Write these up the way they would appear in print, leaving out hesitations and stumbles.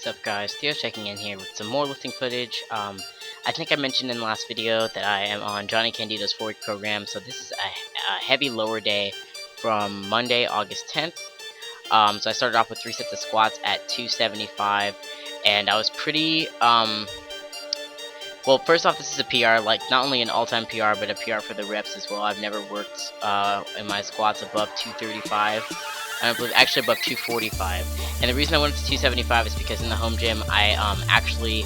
What's up guys, Theo checking in here with some more lifting footage. I think I mentioned in the last video that I am on Johnny Candito's 4-week program, so this is a heavy lower day from Monday, August 10th. So I started off with 3 sets of squats at 275, and I was pretty, well, first off, this is a PR, like not only an all-time PR, but a PR for the reps as well. I've never worked in my squats above 235. I believe actually above 245, and the reason I went up to 275 is because in the home gym I actually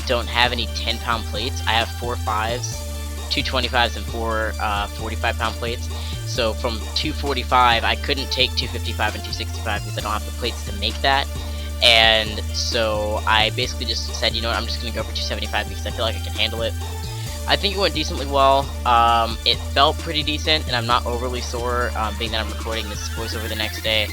don't have any 10-pound plates. I have 4 5s, 2 25s, and 4 45-pound plates. So from 245 I couldn't take 255 and 265 because I don't have the plates to make that. And so I basically just said, you know what, I'm just gonna go for 275 because I feel like I can handle it. I think it went decently well. It felt pretty decent, and I'm not overly sore, being that I'm recording this voiceover the next day.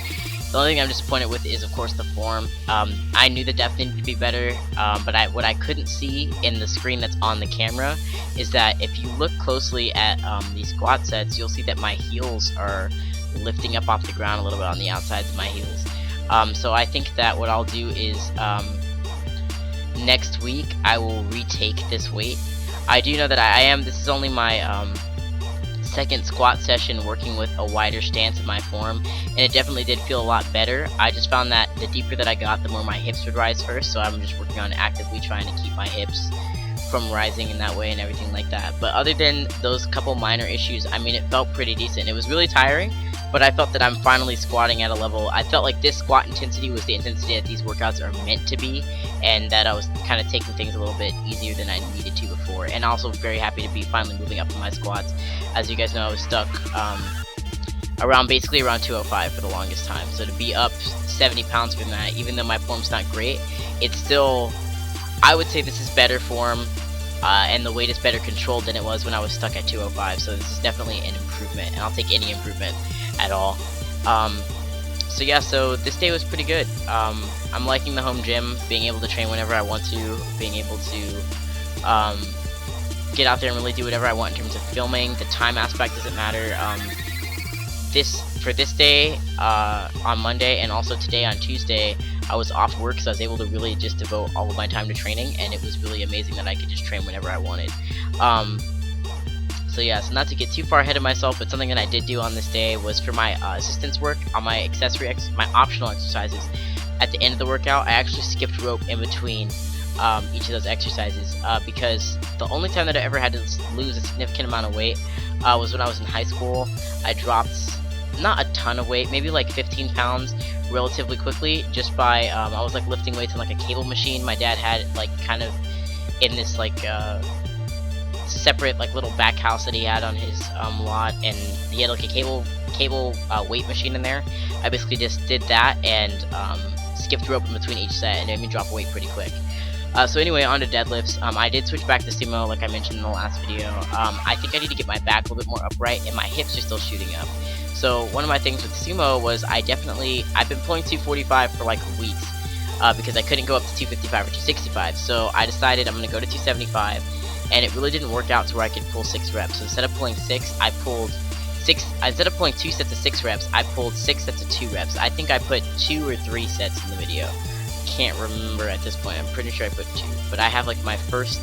The only thing I'm disappointed with is, of course, the form. I knew the depth needed to be better, but what I couldn't see in the screen that's on the camera is that if you look closely at these squat sets, you'll see that my heels are lifting up off the ground a little bit on the outsides of my heels. So I think that what I'll do is next week I will retake this weight. I do know that this is only my second squat session working with a wider stance in my form, and it definitely did feel a lot better. I just found that the deeper that I got, the more my hips would rise first, so I'm just working on actively trying to keep my hips from rising in that way and everything like that. But other than those couple minor issues, I mean, it felt pretty decent. It was really tiring, but I felt that I'm finally squatting at a level. I felt like this squat intensity was the intensity that these workouts are meant to be, and that I was kind of taking things a little bit easier than I needed to before. And also very happy to be finally moving up in my squats. As you guys know, I was stuck basically around 205 for the longest time. So to be up 70 pounds from that, even though my form's not great, it's still, I would say this is better form, and the weight is better controlled than it was when I was stuck at 205. So this is definitely an improvement, and I'll take any improvement at all. So yeah, so this day was pretty good. I'm liking the home gym, being able to train whenever I want to, being able to get out there and really do whatever I want in terms of filming. The time aspect doesn't matter. For this day on Monday, and also today on Tuesday, I was off work, so I was able to really just devote all of my time to training, and it was really amazing that I could just train whenever I wanted. So yeah, so not to get too far ahead of myself, but something that I did do on this day was for my assistance work on my my optional exercises. At the end of the workout, I actually skipped rope in between each of those exercises, because the only time that I ever had to lose a significant amount of weight was when I was in high school. I dropped not a ton of weight, maybe like 15 pounds relatively quickly, just by I was like lifting weights on like a cable machine my dad had, like kind of in this like separate like little back house that he had on his lot, and he had like a cable weight machine in there. I basically just did that and skipped rope in between each set, and it made me drop weight pretty quick. So anyway, on to deadlifts. I did switch back to sumo like I mentioned in the last video. I think I need to get my back a little bit more upright, and my hips are still shooting up. So one of my things with sumo was I've been pulling 245 for like weeks, because I couldn't go up to 255 or 265. So I decided I'm going to go to 275, and it really didn't work out to where I could pull 6 reps. So instead of pulling 6, I pulled 6. Instead of pulling 2 sets of 6 reps, I pulled 6 sets of 2 reps. I think I put 2 or 3 sets in the video. Can't remember at this point. I'm pretty sure I put 2, but I have like my first,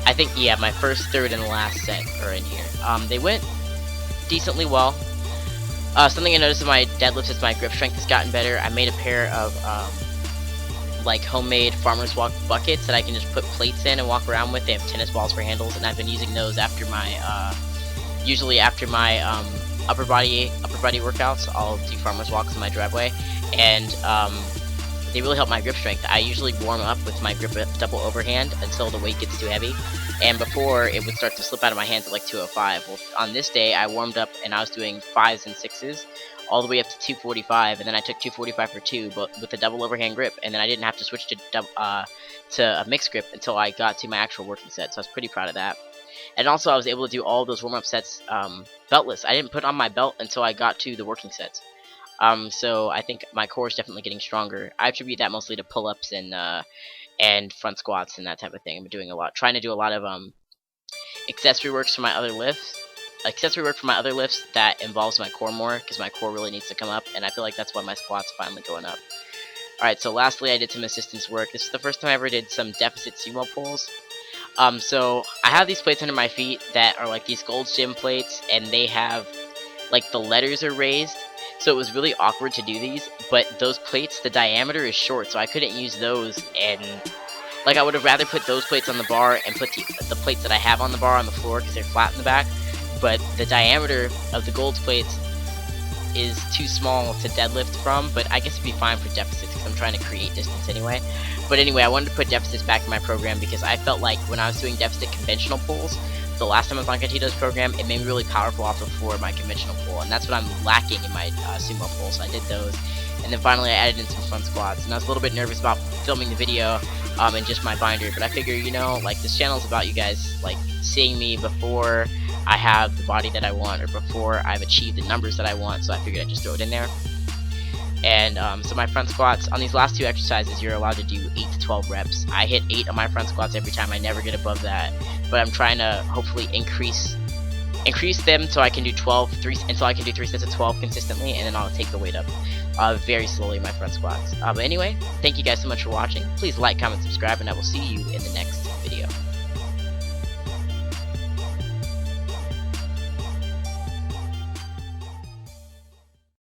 I think, yeah, my first, third, and last set are in here. They went decently well. Something I noticed in my deadlifts is my grip strength has gotten better. I made a pair of like homemade farmer's walk buckets that I can just put plates in and walk around with. They have tennis balls for handles, and I've been using those after my usually after my upper body workouts. I'll do farmer's walks in my driveway, and they really help my grip strength. I usually warm up with my grip double overhand until the weight gets too heavy, and before it would start to slip out of my hands at like 205. Well, on this day I warmed up and I was doing 5s and 6s all the way up to 245, and then I took 245 for 2, but with a double overhand grip, and then I didn't have to switch to a mixed grip until I got to my actual working set. So I was pretty proud of that. And also I was able to do all those warm-up sets beltless. I didn't put on my belt until I got to the working sets. So I think my core is definitely getting stronger. I attribute that mostly to pull-ups and front squats and that type of thing. I'm trying to do a lot of accessory work for my other lifts that involves my core more, because my core really needs to come up, and I feel like that's why my squats are finally going up. Alright, so lastly I did some assistance work. This is the first time I ever did some deficit sumo pulls. So I have these plates under my feet that are like these Gold's Gym plates, and they have like the letters are raised, so it was really awkward to do these. But those plates, the diameter is short, so I couldn't use those, and like I would have rather put those plates on the bar and put the plates that I have on the bar on the floor because they're flat in the back. But the diameter of the Gold's plates is too small to deadlift from, but I guess it'd be fine for deficits because I'm trying to create distance anyway. But anyway, I wanted to put deficits back in my program because I felt like when I was doing deficit conventional pulls, the last time I was on Candito's program, it made me really powerful off the floor of my conventional pull, and that's what I'm lacking in my sumo pull, so I did those. And then finally I added in some front squats, and I was a little bit nervous about filming the video in just my binder, but I figure, you know, like this channel is about you guys like seeing me before I have the body that I want, or before I've achieved the numbers that I want, so I figured I'd just throw it in there. And so my front squats, on these last two exercises, you're allowed to do 8 to 12 reps. I hit 8 on my front squats every time. I never get above that, but I'm trying to hopefully increase them so I can do 3 sets of 12 consistently, and then I'll take the weight up very slowly in my front squats. But anyway, thank you guys so much for watching. Please like, comment, subscribe, and I will see you in the next video.